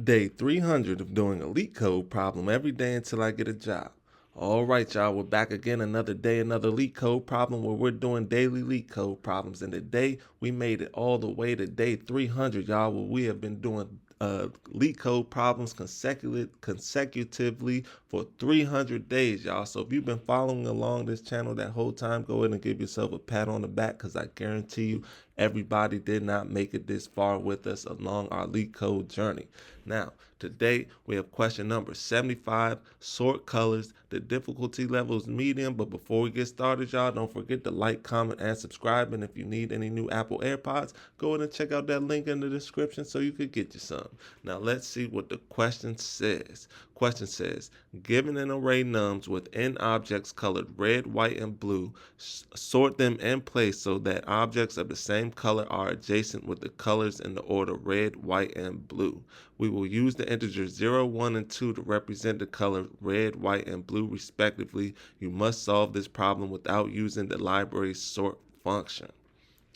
Day 300 of doing a LeetCode problem every day until I get a job. All right, y'all, we're back again another day, another LeetCode problem where we're doing daily LeetCode problems. And today we made it all the way to day 300, y'all, where we have been doing LeetCode problems consecutively for 300 days, y'all. So if you've been following along this channel that whole time, go ahead and give yourself a pat on the back, because I guarantee you everybody did not make it this far with us along our LeetCode journey. Now, today we have question number 75, sort colors. The difficulty level is medium, but before we get started, y'all, don't forget to like, comment, and subscribe. And if you need any new Apple AirPods, go ahead and check out that link in the description so you could get you some. Now, let's see what the question says. Question says, given an array nums with n objects colored red, white, and blue, sort them in place so that objects of the same color are adjacent with the colors in the order red, white, and blue. We will use the integers 0, 1, and 2 to represent the color red, white, and blue respectively. You must solve this problem without using the library's sort function.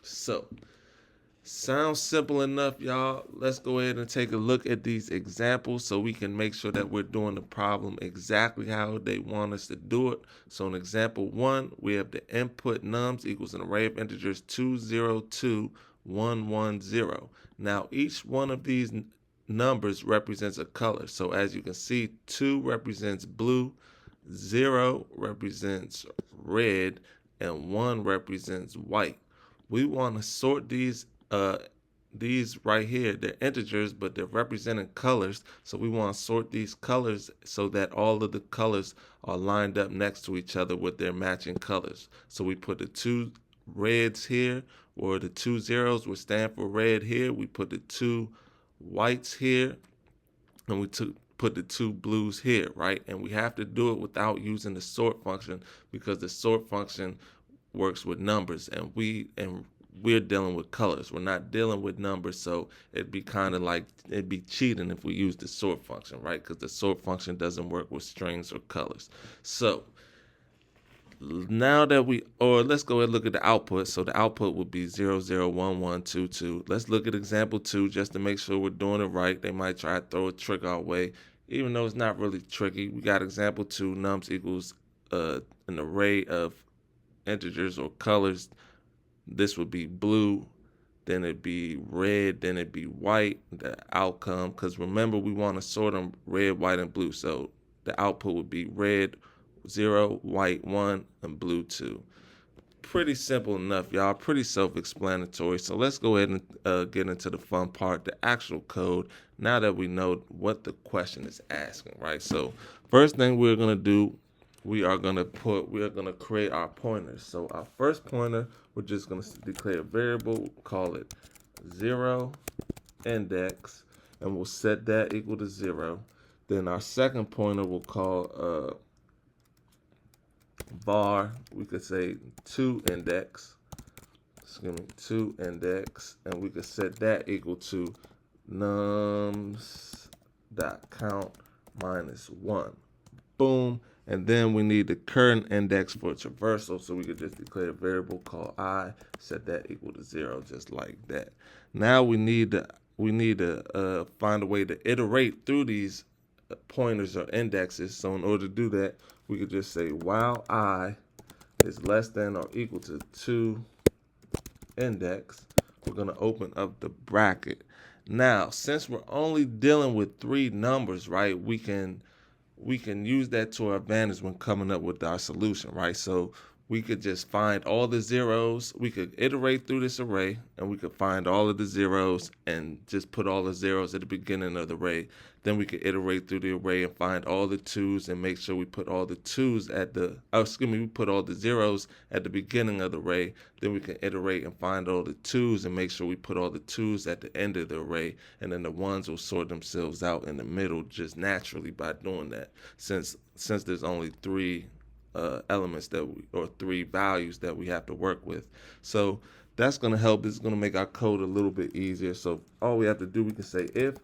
So, sounds simple enough, y'all. Let's go ahead and take a look at these examples so we can make sure that we're doing the problem exactly how they want us to do it. So in example 1, we have the input nums equals an array of integers 2, 0, 2, 1, 1, 0. Now each one of these numbers represents a color. So as you can see, 2 represents blue, 0 represents red, and 1 represents white. We want to sort these right here. They're integers, but they're representing colors. So we want to sort these colors so that all of the colors are lined up next to each other with their matching colors. So we put the 2 reds here, or the 2 zeros would stand for red here. We put the 2 whites here, and we put the 2 blues here, right? And we have to do it without using the sort function, because the sort function works with numbers, and we're dealing with colors. We're not dealing with numbers, so it'd be kind of like it'd be cheating if we use the sort function, right? Because the sort function doesn't work with strings or colors. So now that let's go ahead and look at the output. So the output would be 0, 0, 1, 1, 2, 2. Let's look at example 2 just to make sure we're doing it right. They might try to throw a trick our way, even though it's not really tricky. We got example 2, nums equals an array of integers or colors. This would be blue, then it'd be red, then it'd be white, the outcome, because remember we want to sort them red, white, and blue. So the output would be red 0, white 1, and blue 2. Pretty simple enough, y'all. Pretty self-explanatory. So let's go ahead and get into the fun part, the actual code, now that we know what the question is asking, right? So first thing we're going to do, we are going to create our pointers. So our first pointer, we're just going to declare a variable, call it 0 index, and we'll set that equal to 0. Then our second pointer we'll call var, we could say 2 index, and we could set that equal to nums.count minus 1. Boom. And then we need the current index for traversal, so we could just declare a variable called I, set that equal to 0, just like that. Now we need to find a way to iterate through these pointers or indexes. So in order to do that, we could just say while I is less than or equal to 2 index, we're going to open up the bracket. Now, since we're only dealing with 3 numbers, right, we can use that to our advantage when coming up with our solution, right? So we could just find all the zeros. We could iterate through this array, and we could find all of the zeros and just put all the zeros at the beginning of the array. Then we could iterate through the array and find all the 2's and make sure we put all the 2's we put all the zeros at the beginning of the array. Then we can iterate and find all the 2's and make sure we put all the 2's at the end of the array. And then the 1's will sort themselves out in the middle just naturally by doing that, since there's only 3 elements or 3 values that we have to work with. So that's going to help. This is going to make our code a little bit easier. So all we have to do, we can say if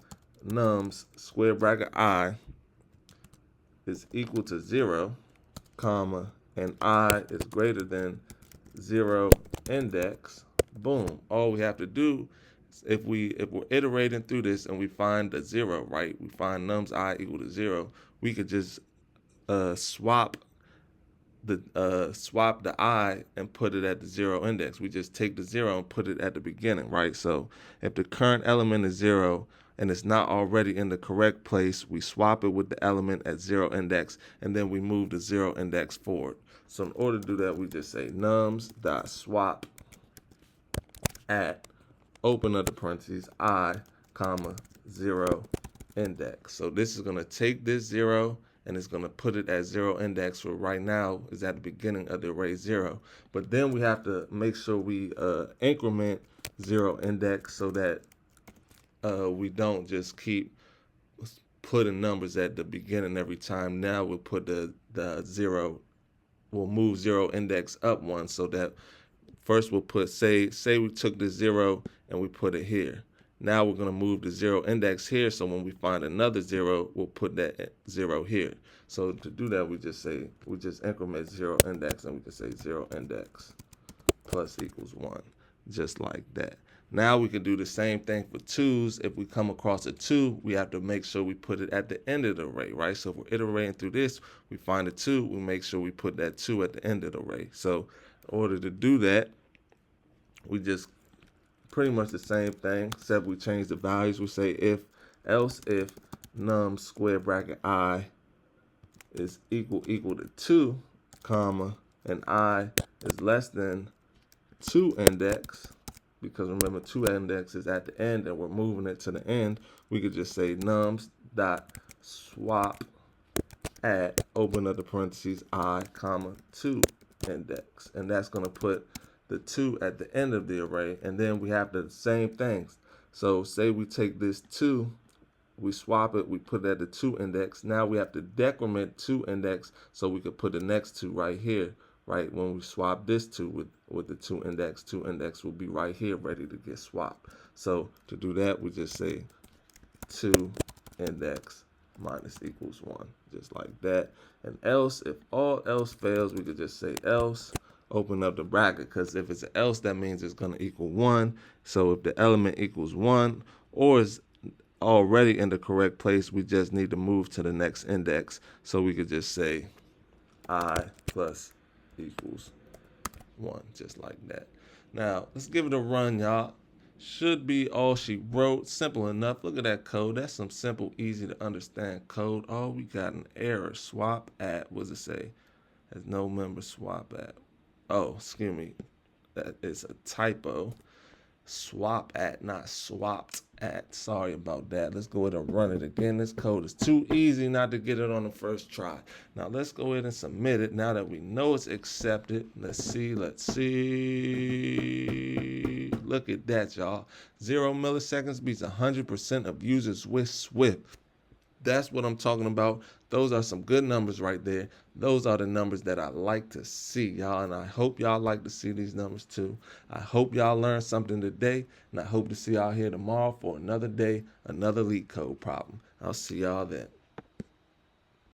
nums square bracket I is equal to 0, comma, and I is greater than 0 index, boom. All we have to do if we're iterating through this and we find the 0, right? We find nums I equal to 0. We could just swap the I and put it at the 0 index. We just take the 0 and put it at the beginning, right? So if the current element is 0 and it's not already in the correct place, we swap it with the element at 0 index, and then we move the 0 index forward. So in order to do that, we just say nums.swap at, open up the parentheses, I, comma, 0 index. So this is going to take this 0 and it's going to put it at 0 index, for right now is at the beginning of the array 0. But then we have to make sure we increment 0 index so that we don't just keep putting numbers at the beginning every time. Now we'll put the 0, we'll move 0 index up 1, so that first we'll put, say we took the 0 and we put it here. Now we're going to move the 0 index here, so when we find another 0, we'll put that 0 here. So to do that, we just increment 0 index, and we can say 0 index plus equals 1, just like that. Now we can do the same thing for 2's. If we come across a 2, we have to make sure we put it at the end of the array, right? So if we're iterating through this, we find a 2, we make sure we put that 2 at the end of the array. So in order to do that, we just pretty much the same thing, except we change the values. We say if num square bracket I is equal to 2, comma, and I is less than 2 index, because remember 2 index is at the end and we're moving it to the end, we could just say nums dot swap at, open up the parentheses, I, comma, 2 index, and that's going to put the 2 at the end of the array. And then we have the same things. So say we take this 2, we swap it, we put it at the 2 index. Now we have to decrement 2 index so we could put the next 2 right here, right? When we swap this 2 with the 2 index will be right here ready to get swapped. So to do that, we just say 2 index minus equals 1, just like that. And else, if all else fails, we could just say else, open up the bracket, because if it's an else, that means it's going to equal 1. So if the element equals 1 or is already in the correct place, we just need to move to the next index. So we could just say I plus equals 1, just like that. Now let's give it a run, y'all. Should be all she wrote. Simple enough. Look at that code. That's some simple, easy to understand code. Oh, we got an error. Swap at, what does it say? Has no member swap at. Oh, excuse me. That is a typo. Swap at, not swapped at. Sorry about that. Let's go ahead and run it again. This code is too easy not to get it on the first try. Now let's go ahead and submit it now that we know it's accepted. Let's see. Look at that, y'all. 0 milliseconds beats 100% of users with Swift. That's what I'm talking about. Those are some good numbers right there. Those are the numbers that I like to see, y'all, and I hope y'all like to see these numbers too. I hope y'all learned something today, and I hope to see y'all here tomorrow for another day, another LeetCode problem. I'll see y'all then.